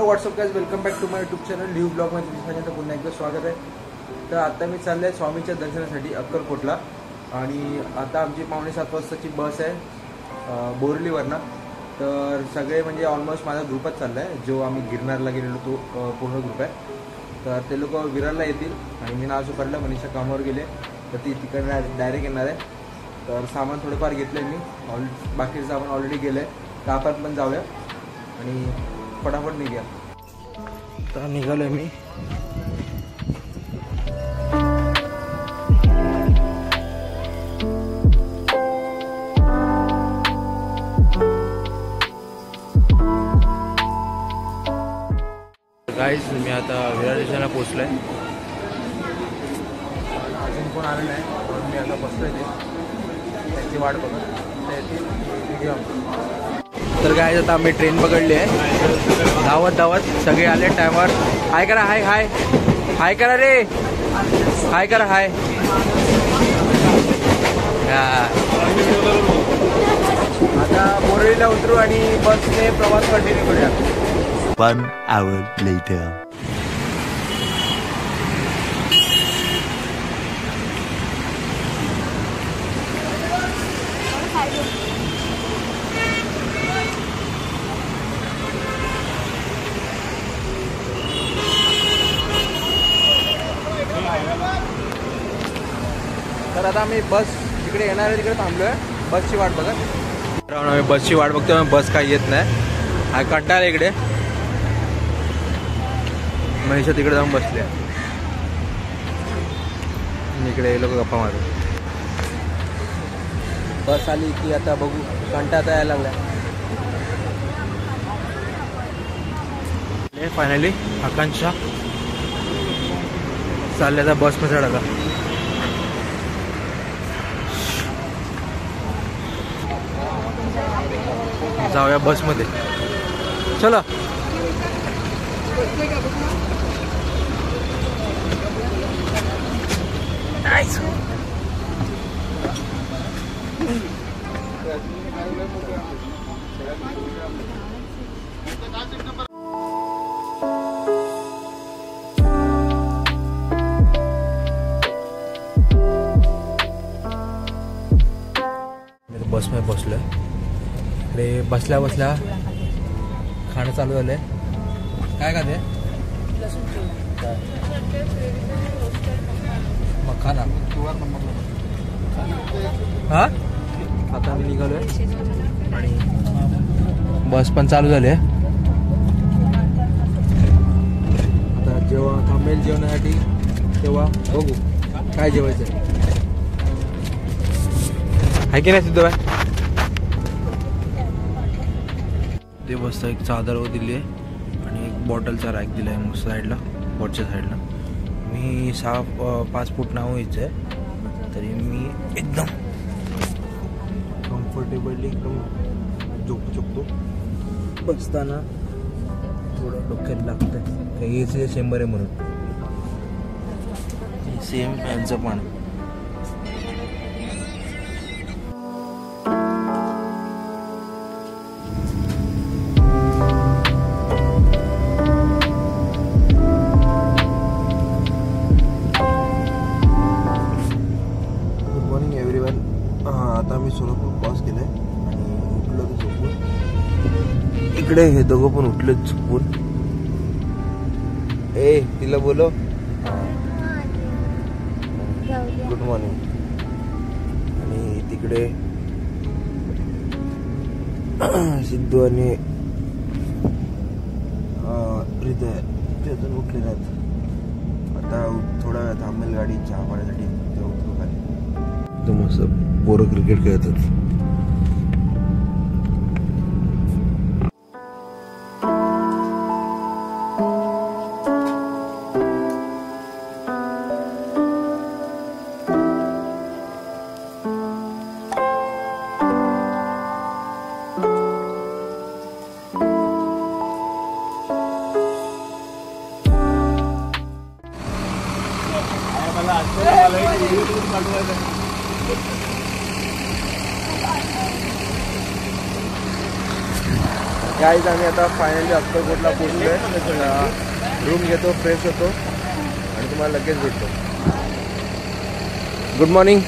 Hello what's up guys, welcome back to my YouTube channel new ब्लॉगमध्ये तुमचं सगळ्यांचं पुन्हा एकदा स्वागत आहे. तर आता मी चाललो आहे स्वामीच्या दर्शनासाठी अक्कलकोटला. आणि आता आमची 6:45 वाजताची बस आहे बोरलीवरनं. तर सगळे म्हणजे ऑलमोस्ट माझा ग्रुपच चालला आहे. जो आम्ही गिरनारला गेलेलो तो पूर्ण ग्रुप आहे. तर ते लोक विरारला येतील आणि मी नाव सुपरला मनीषा कामावर गेले तर ती तिकडनं डायरेक्ट येणार आहे. तर सामान थोडंफार घेतलं आहे मी, बाकीचं सामान ऑलरेडी गेलं आहे. तर आपण पण जाऊया आणि फटाफट निघूया. तर निघालो आहे मी. गाईज मी आता विरार स्टेशनला पोचलो आहे. अजून कोण आलं नाही म्हणून मी आता बसलो आहे. त्याची वाट बघत तर काय आता आम्ही ट्रेन पकडली आहे. धावत सगळे आले टायमावर. हाय करा, हाय हाय हाय करा रे, हाय करा, हाय. आता बोरलीला उतरू आणि बसने प्रवास कंटिन्यू करूया. 1 hour later. तर आता आम्ही बस जिकडे येणार आहे तिकडे थांबलो आहे बसची वाट बघत. आम्ही बसची वाट बघतो, बस काही येत नाही. हा कंटाळा इकडे. मनीषा तिकडे जाऊन बसले. इकडे लोक गप्पा मारू. बस आली की आता बघू. कंटाळा यायला लागला. फायनली आकांक्षा चालले आता बसमध्ये चढायला. जाऊया बसमध्ये, चला. बस में बसलोय. इकडे बसल्या बसल्या खाणं चालू झालंय. काय खाते? मखाना. हा आता आम्ही निघालोय आणि बस पण चालू झाली आहे. आता जेव्हा थांबेल जेवणासाठी तेव्हा बघू काय जेवायचं आहे की नाही. सिद्ध बाय ते बसतं. एक चादर दिली आहे आणि एक बॉटलचा रॅक दिला आहे साईडला, वरच्या साईडला. मी 5 फूट नाव व्हायचं आहे तरी मी एकदम कम्फर्टेबली एकदम झोपू शकतो. बसताना थोडं डोक्यात लागतं काही एसी चेंबर आहे म्हणून. सेम यांचं पण. आता मी सोलापूर क्रॉस केलंय आणि उठलो तर झोपून. इकडे हे दोघं पण उठले झोपून. ए तिला बोलो गुड मॉर्निंग. आणि तिकडे सिद्धू आणि हृदय ते अजून उठले नाहीत. आता थोडा वेळ थांबेल गाडी चहा पाण्यासाठी. ते उठलो खाली. एकदम असं पोरं क्रिकेट खेळतात. गाईज आम्ही आता फायनली अक्कलकोटला पोहोचलो आहे. रूम घेतो, फ्रेश होतो आणि तुम्हाला लगेच भेटतो. Good morning.